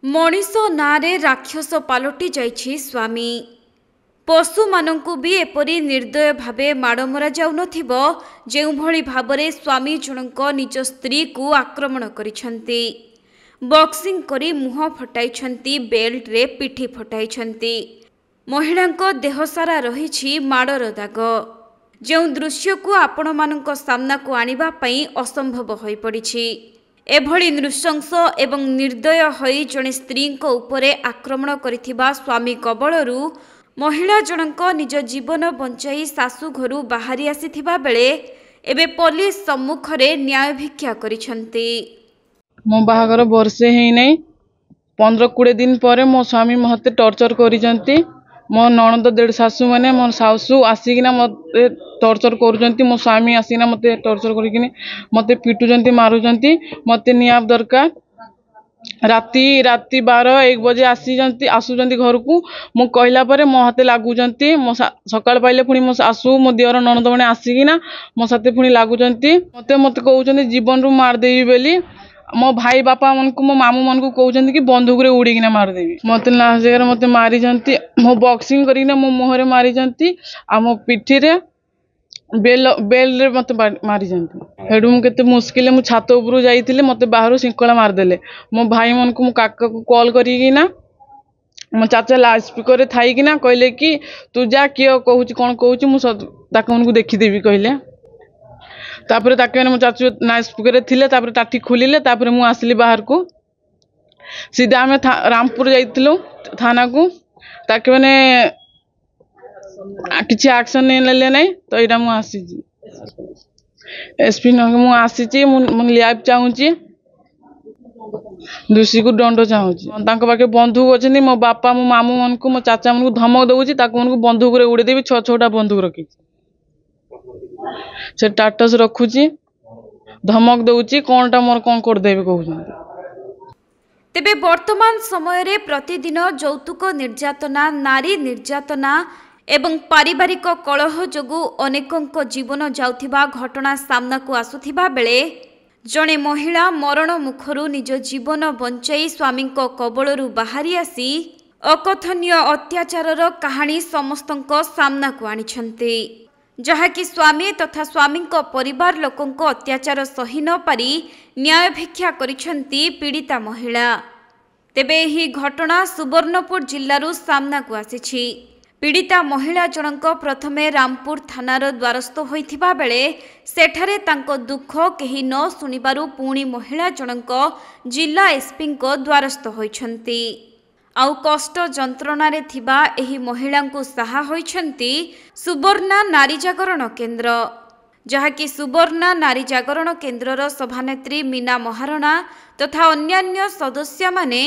मनीष नारे राक्षस पलटि जाइछि स्वामी। पशु मानंकु भी एपरी निर्दय भावे माड़ मरा जाउ नथिबो जेउ भली भाबरे स्वामी जनक निज स्त्री को आक्रमण करिसंती। बॉक्सिंग करी मुह फटाइछंती, बेल्ट रे पिठी फटाइछंती। महिलांको देह सारा रहिछि माड़र दाग। जेउ दृश्य को आपण मानंको सामना को आनिबा पई असंभव होई पड़िछि। एभली नृशंस एवं निर्दय होई जणे स्त्री उपरे आक्रमण करिथिबा स्वामी कबळरू महिला जनक निज जीवन बंचाई सासु घरु बाहरी आसीथिबा बेले एबे पुलिस सम्मुखरे न्याय भिक्षा करिसंती। मो बाहागर वर्षे ही नहीं 15-20 दिन पर मो स्वामी मते टॉर्चर करिसंती। मो नणंद देढ़ सासु माने मो सासु आसिकिना मते टॉर्चर करूचंती। मो स्वामी आसिकिना मते टॉर्चर करिकिनी मते पिटुचंती, मारुचंती। मते नियाब दरकार राती 12-1 बजे आसुचंती घर को। मु कहला परे मो हाथे लागुचंती। मो सकाळ पाइले पुणी मो सासु मो दियर नणंद माने आसिकिना मो साथे पुणी लागुचंती। मते मते कहउचंती जीवन रु मार देबी बेली। मो भाई बापा मन को मो मामू मन को कहउचंती कि बंदूक रे उड़ीकिना मार देबी। मते लास्ट जगह मते मारिचंती। मो बॉक्सिंग करिकिना मो मुहरे मारिचंती आ मो पिठी रे बेल रे मते मारिचंती। हेडू मु केते मुश्किल मु छात ऊपर जाइथिले मते बाहरु सिंकला मार देले। मो भाई मन को मो काका को कॉल करिकिना मो चाचा लाउड स्पीकर रे थाइकिना कहले कि तू जा कियो कहूची कोन कहूची मु ताका मन को देखि देबी कहले। तापर ताके मो चाचू लाउड स्पीकर रे थिले। तापर टाठी खुलिले। तापर मु आसली बाहर को। सीधा हमें रामपुर जाइथिलु थाना को। ताके माने किछि एक्शन नेले नै तो एटा मु आसीची एसपी न मु आसीची। मु लियाब चाहूची, दोषी को दंड चाहूची। तांको पाके बंदूक अछनी। मो बापा मो मामू मन को मो चाचा मन को धमक दउची ताको मन को बंदूक रे उड़े देबी। 6-6टा बंदूक रखी से टाटस रखुची, धमक दउची कोनटा मोर कोन कर देबे कहउछन। तेबे वर्तमान समय रे प्रतिदिन यौतुक निर्यातना, नारी निर्यातना एवं पारिवारिक कलह जोगु अनेकंक जीवन जाउथिबा घटना सामना को आसुथिबा बेले जणे महिला मरण मुखरु निज जीवन बंचाई स्वामी कबळरू बाहरी आसी अकथनीय अत्याचारर कहानी समस्तंक सामना को आनिछंती। जहाँकि स्वामी तथा स्वामी परिवार लोकंक अत्याचार सही न पारी न्याय भिक्षा करिछंती पीड़िता महिला। तेबे एही घटना सुवर्णपुर जिल्लारू सामना को आसीछि। पीड़िता महिला जनक प्रथमे रामपुर थानार द्वारस्थ होइथिबा बेले सेठारे तांको दुख केही न सुनिबारु पुणी महिला जनक जिला एसपी को द्वारस्थ होइछंती। आउ कष्ट जंत्रणारे थिबा एही महिलांकु सहा होइछंती सुवर्णा नारी जागरण केन्द्र। जहाँकि सुवर्णा नारी जागरण केन्द्रर सभानेत्री मीना महारणा तथा अन्यान्य सदस्य माने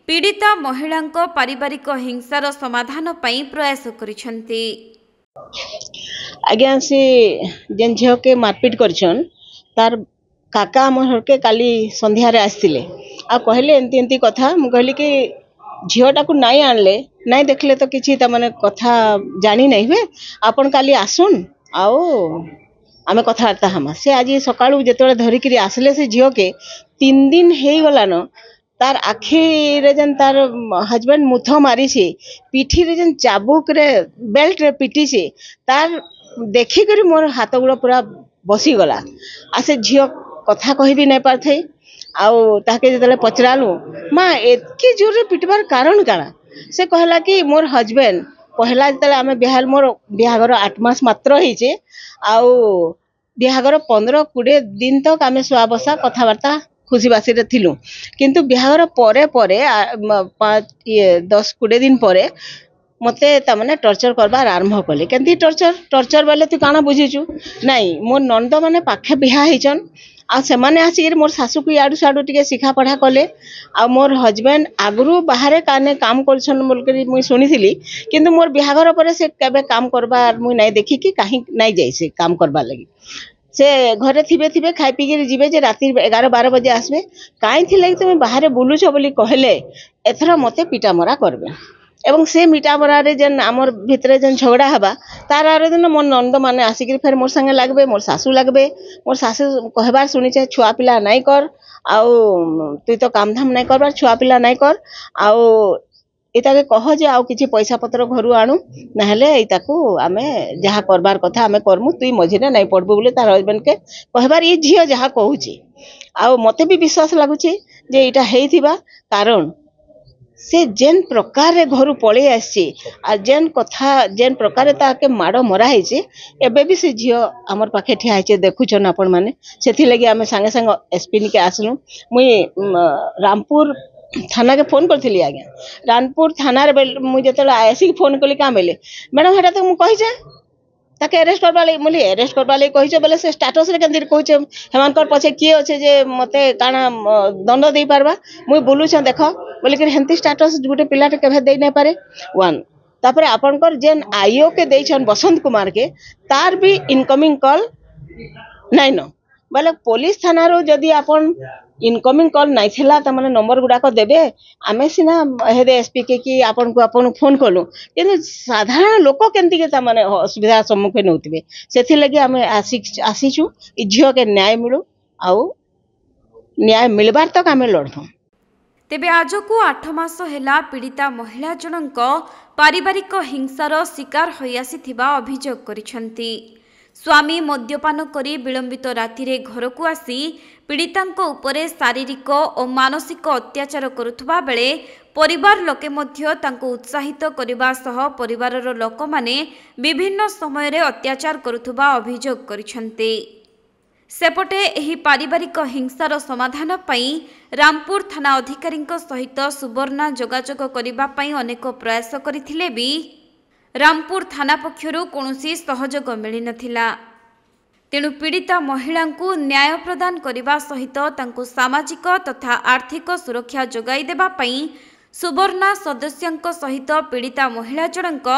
पीड़िता महिलांको पारिवारिक हिंसार समाधान पई प्रयास करिछंती। आज्ञा से जेन झियो के मारपीट करछन तार काका हमर के काली संध्या रे आस्तिले आ कहले एंती एंती कथा। मु कहली कि झियोटा को नाई आनले नाई देखले तो किछि त माने कथा जानी नै हुए। आपण काली आसुन आओ आमे कथावार्ता हमा। से आज सकाळू जेतले धरिकरी आसले से झियो के 3 दिन हेई गला न तार आखि रे जन तार हस्बैंड मुथ मारी छे, पिठी रे जन चाबुक रे बेल्ट रे पिटी छे तार देखि करी मोर हाथ गुड़ा पूरा बसी गला। आ से झियो कथा कहि भी नै पारथै। आउ ताके जेतले पचरालु मां एतकी जोर रे पिटबार कारण काना से कहला कि मोर हस्बैंड पहला जेतले आमे बिहार मोर बिहागर 8 मास मात्र हिचे। आउ बिहागर 15-20 दिन तक आमे सुआ बसा कथावार्ता खुशी बासी रे थिलु। किंतु बिहागर परे परे 10-20 दिन परे मते तमने टॉर्चर करबार आरंभ कले। केंती टॉर्चर वाले तू काना बुझिचु नाही। मोर नंद माने पाखे बिहा हिचन आ से माने आसी मोर सासु को याडू साडू टिके सिखा पढ़ा कले। आ मोर हस्बैंड आगरू बाहरे काने काम करछन बोलकरी मुई सुनिथिली। किंतु मोर बिहागर परे से केबे काम करबार मुई नाही देखि कि काहे नाही जाई से काम करबा लगी। से घरे थिबे खाई पी के जिबे जे राती 11-12 बजे आसबे। काई थिले तुम बाहरे बुलुछ बोली कहले एथरा मते पिटा मरा करबे। एवं से मिटा मरा रे जन आमर भितरे जन झगड़ा हबा तार आरे दिन मोर नंद माने आसिक फेर मोर संगे लागबे, मोर सासू लागबे। मोर सासू कहबार सुनिछे छुआ पिला नाई कर तुई तो काम धाम नहीं करबार छुआ पिला नहीं कर आउ इताके कह जे आउ किछि पैसा पत्र घरु आणु नहले इताकू आमे जहा करबार कथा आमे करमु तुई मझिरे नहीं पड़बू बोले तार हस्बैंड के कहबार ये झियो जहा कहूची आउ मते भी विश्वास लागुची जे इटा हेइथिबा कारण से जेन प्रकार रे घरु पळे आसी आ जेन कथा जेन प्रकार ताके माड़ मरा हेछि एबे भी से झियो हमर पाखे ठिया हेछि देखुछन आपण माने सेथि लगी आमे संगे संग एसपी के आसलु मुई रामपुर थाना के फोन करथिली आज्ञा रामपुर थाना रे मुई जतले आईसी के फोन कली का मेले मैडम हेटा तो मु कहि जे ताके अरेस्ट करबा ले मुली अरेस्ट करबा ले कहि जे बोले से स्टेटस रे केंदिर कहै छै हेमानकर पछे किए अछि जे मते काना दंड देई पारबा मुई बोलु छ देखो बोले कि हेंती स्टेटस गुटे पिलाटे केभे देई नै पारे वन तापर आपनकर जेन आईओ के देइछन बसंत कुमार के तार भी इनकमिंग कॉल नै न बोले पुलिस थाना रो जदी आपन इनकमिंग कॉल नहीं थिला त माने नंबर गुडा को देबे आमे सिना हेदे एसपी के कि आपन को आपन फोन करलु किंतु साधारण लोक केंती के त माने असुविधा सम्मुखीन होतिबे सेथि लगी आमे आसीछु इ झियो के न्याय मिलु आउ न्याय मिलबार तक आमे लड़थु तेबे आज को 8 मास हेला पीड़िता महिला जनक पारिवारिक हिंसार शिकार होई आसीथिबा अभियोग करिसंती। स्वामी मद्यपान करी विलंबित राति रे घर को आसी पीड़ितांक उपरे शारीरिक और मानसिक अत्याचार करुथबा बेले परिवार लोके मध्य तांको उत्साहित करिबा सह परिवारर लोक माने विभिन्न समय रे अत्याचार करुथबा अभियोग करिसंती। सेपटे एही पारिवारिक हिंसार समाधान पई रामपुर थाना अधिकारी सहित सुवर्णा जोगाजोग करिबा पई अनेक प्रयास करिथिले भी रामपुर थाना पक्षरु कोनोसी सहयोग मिली नथिला। तेणु पीड़िता महिला को न्याय प्रदान करने सहित तांको सामाजिक तथा आर्थिक सुरक्षा जोगाई देबा पई सुवर्णा सदस्यों सहित पीड़िता महिला जनक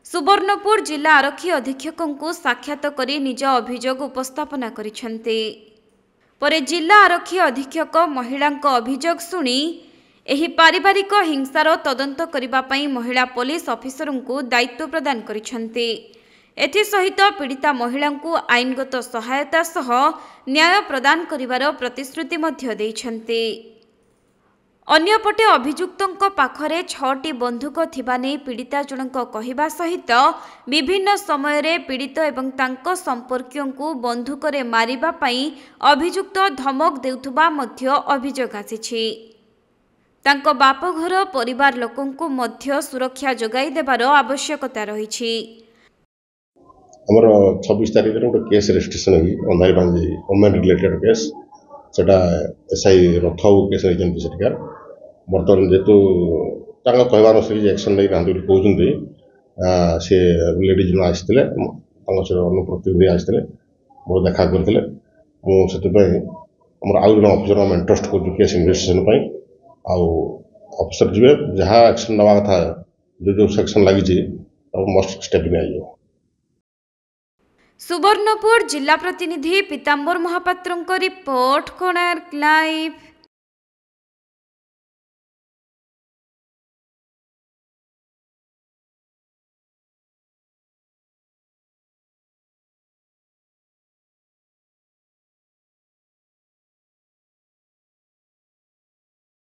सुवर्णपुर जिला आरक्षी अधीक्षक को साक्षात करी निज अभियोग उपस्थापना करिसंती। परे जिला आरक्षी अधीक्षक महिला अभियोग शुणी एही पारिवारिक हिंसार तदंत करिबा पई महिला पुलिस ऑफिसर को दायित्व प्रदान करिसंती। एथि सहित पीड़िता महिला को आईनगत सहायता सह न्याय प्रदान करिवार प्रतिश्रुति मध्य दैछंती। अन्यपटे अभियुक्तों पाखरे 6टी बंधुक थिबा नै पीड़िता जनक कहिबा सहित विभिन्न समय रे पीड़ित एवं तांको संपर्कियों को बंधुकरे मारिबा पई अभियुक्त धमक देउथबा मध्य अभियोग आसीछि। तांको बापघर परिवार लोकों को मध्य सुरक्षा जोगाई देबार आवश्यकता रहिछि। हमर 26 तारिख रे गोटे केस रजिस्ट्रेशन होई अंधारी बांजी वुमेन रिलेटेड केस सेटा एसआई रथाऊ केस एजेंट सरकार बर्तमान जेतु तांगा कहबार से एक्शन नै गांधी कहउछन्ती से लेडीज न आस्थिले तांगा से अनुप्रतिनिधि आस्थिले मो देखा करथिले मो सेते पय हमर आउर ऑफिसर हम इंटरेस्ट को केस इन्वेस्टिगेशन पय आउ ऑफिसर जिवे जहा एक्शन नवा था जो सेक्शन लागि जे मस्ट स्टेप नै आइयो। सुवर्णपुर जिला प्रतिनिधि पीताम्बर महापात्र रिपोर्ट कोणार्क लाइव।